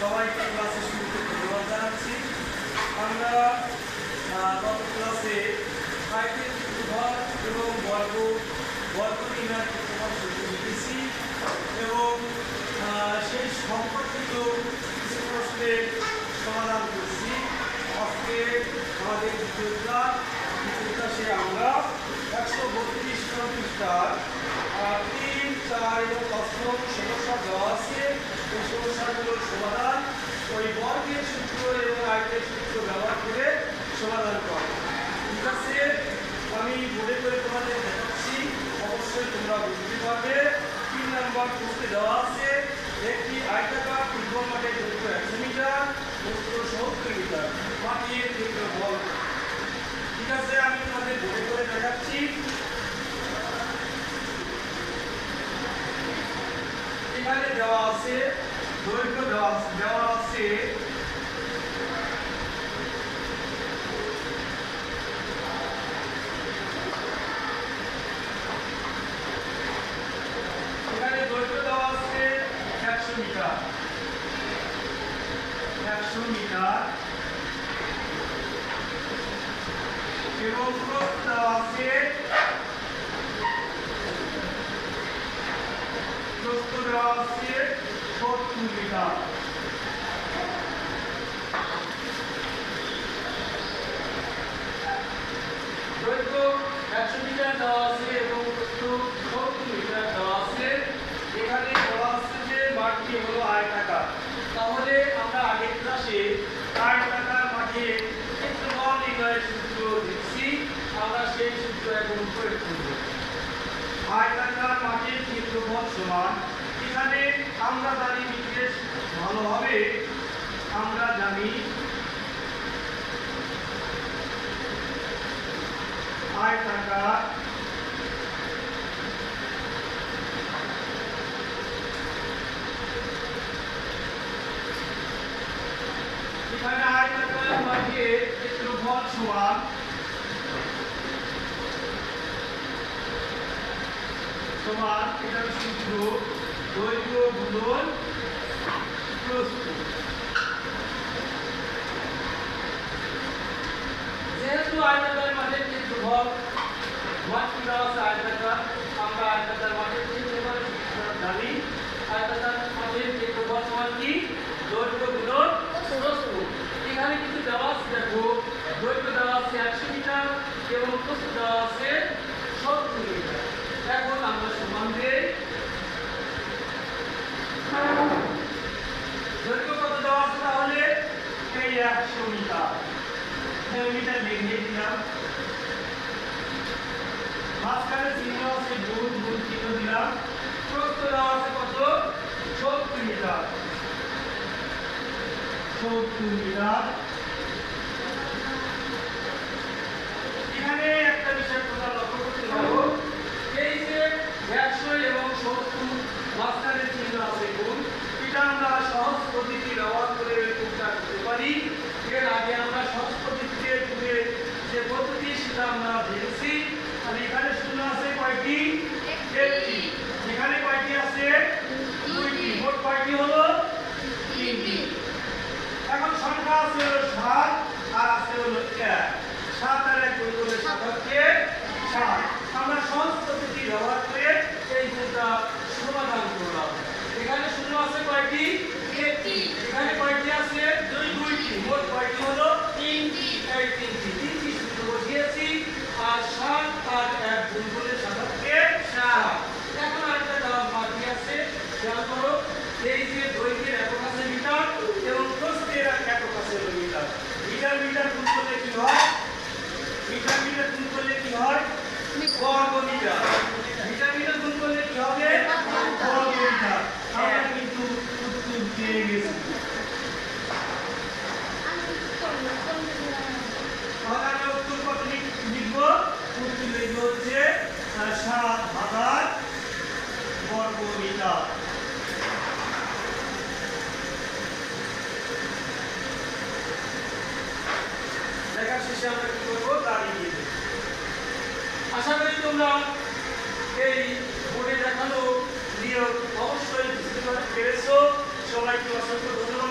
সবাইকে ক্লাসে শুরুতে ধন্যবাদ জানাচ্ছি। আমরা গত ক্লাসে সাহিত্যের ক্ষেত্রফল এবং বর্গ নির্ণয়ের ক্ষেত্রফল সূত্র শিখেছি এবং সেই সম্পর্কিত কিছু প্রশ্নের সমাধান করেছি। আজকে আমাদের দ্বিতীয় ক্লাসে আমরা 132 পৃষ্ঠার 3, 4 এবং 5 নম্বর সমস্যা দেওয়া আছে। এই সমস্যাগুলোর সমাধান ওই বর্গের সূত্র এবং আয়তের সূত্র ব্যবহার করে সমাধান করা। ঠিক আছে, আমি বোর্ডে করে তোমাদের দেখাচ্ছি, অবশ্যই তোমরা বুঝতে পারবে। 3 নম্বর প্রশ্নে দেওয়া আছে একটি আয়তাকার ফুটবল মাঠের দৈর্ঘ্য 100 মিটার, প্রস্থ 70 মিটার, মাটির ক্ষেত্রফল। ঠিক আছে, আমি তোমাদের বোর্ডে করে দেখাচ্ছি। এখানে দেওয়া আছে দৈর্ঘ্য দেওয়া আছে এখানে দৈর্ঘ্য দেওয়া আছে 100 মিটার এবং প্রস্থ দেওয়া আছে 70 মিটার। দৈর্ঘ্য 100 মিটার দেওয়া আছে এবং প্রস্থ 70 মিটার দেওয়া আছে। এখানে বলা আছে যে মাঠটি হলো আয়তাকার। তাহলে আমরা আগের ক্লাসে আয়তাকার মাঠের ক্ষেত্রফল নির্ণয়ের সূত্র দেখছি, আমরা সেই সূত্র এখন প্রয়োগ করব। আয়তাকার মাঠের ক্ষেত্রফল সমান, এখানে আমরা জানি বিশেষ ভালোভাবে আমরা জানি আয়তাকার এখানে আয়তাকার মাঠের ক্ষেত্রফল সমান এটার সূত্র দৈর্ঘ্য গুণন প্রস্থ। যেহেতু আয়তাকার মাঠের ক্ষেত্রফল মাঠটি দেওয়া আছে আয়তাকার, আমরা আয়তাকার মাঠের ক্ষেত্রফল জানি। আয়তাকার মাঠের ক্ষেত্রফল সমান কি? দৈর্ঘ্য গুণন প্রস্থ। এখানে কিছু দেওয়া আছে, দেখো দৈর্ঘ্য দেওয়া আছে 100 মিটার এবং প্রস্থ দেওয়া আছে 70 মিটার। এখন আমরা সমান দেই। দৈর্ঘ্য কত দেওয়া আছে? তাহলে এই 100 মিটার, মিটার লিখে দিলাম। মাঝখানে চিহ্ন আছে গুণ চিহ্ন দিলাম। প্রস্থ দেওয়া আছে কত? 70 মিটার। এখানে একটা বিষয় তোমরা লক্ষ্য করতে পারো, এই যে 100 এবং 70 মাঝখানে চিহ্ন আছে গুণ, এটা আমরা সহজ পদ্ধতি ব্যবহার করে গুণটা করতে পারি। এর আগে আমরা সহজ পদ্ধতিতে গুণের যে পদ্ধতি সেটা আমরা দেখেছি। আর এখানে শূন্য আছে কয়টি? একটি। এখানে কয়টি আছে? দুইটি। মোট কয়টি হলো? তিনটি। এখন সংখ্যা আছে হলো 7 আর আছে হলো 1। 7 আর 1 গুণ করলে 7 হচ্ছে 7। আমরা সহজ পদ্ধতি ব্যবহার করে এই গুণটা সমাধান করলাম। এখানে শূন্য আছে কয়টি? একটি। এখানে কয়টি আছে? দুইটি। মোট কয়টি হলো? তিনটি। এই তিনটি সূত্র বসিয়েছি। আর 7 আর 1 গুণ করলে 7 হচ্ছে 7। এখন আরেকটা দাম বাকি আছে, খেয়াল করো। এই যে দৈর্ঘ্যের একক আছে মিটার এবং প্রস্থের একক আছে মিটার। মিটার গুণ করলে কি হয়? মিটার গুণ করলে কি হয়? বর্গ মিটার। মিটার গুণ করলে কি হবে? বর্গ মিটার। আমরা কিন্তু উত্তর পেয়ে গেছি। তাহলে আমরা উত্তর কত লিখব? উত্তর লিখব হচ্ছে 7,000 বর্গ মিটার। দেখার শেষে আমরা কি করবো? দাঁড়িয়ে দিয়ে দেবো। আশা করি তোমরা এই বোর্ডে দেখানো নিয়ম অবশ্যই বুঝতে পেরেছো। সবাইকে অসংখ্য ধন্যবাদ।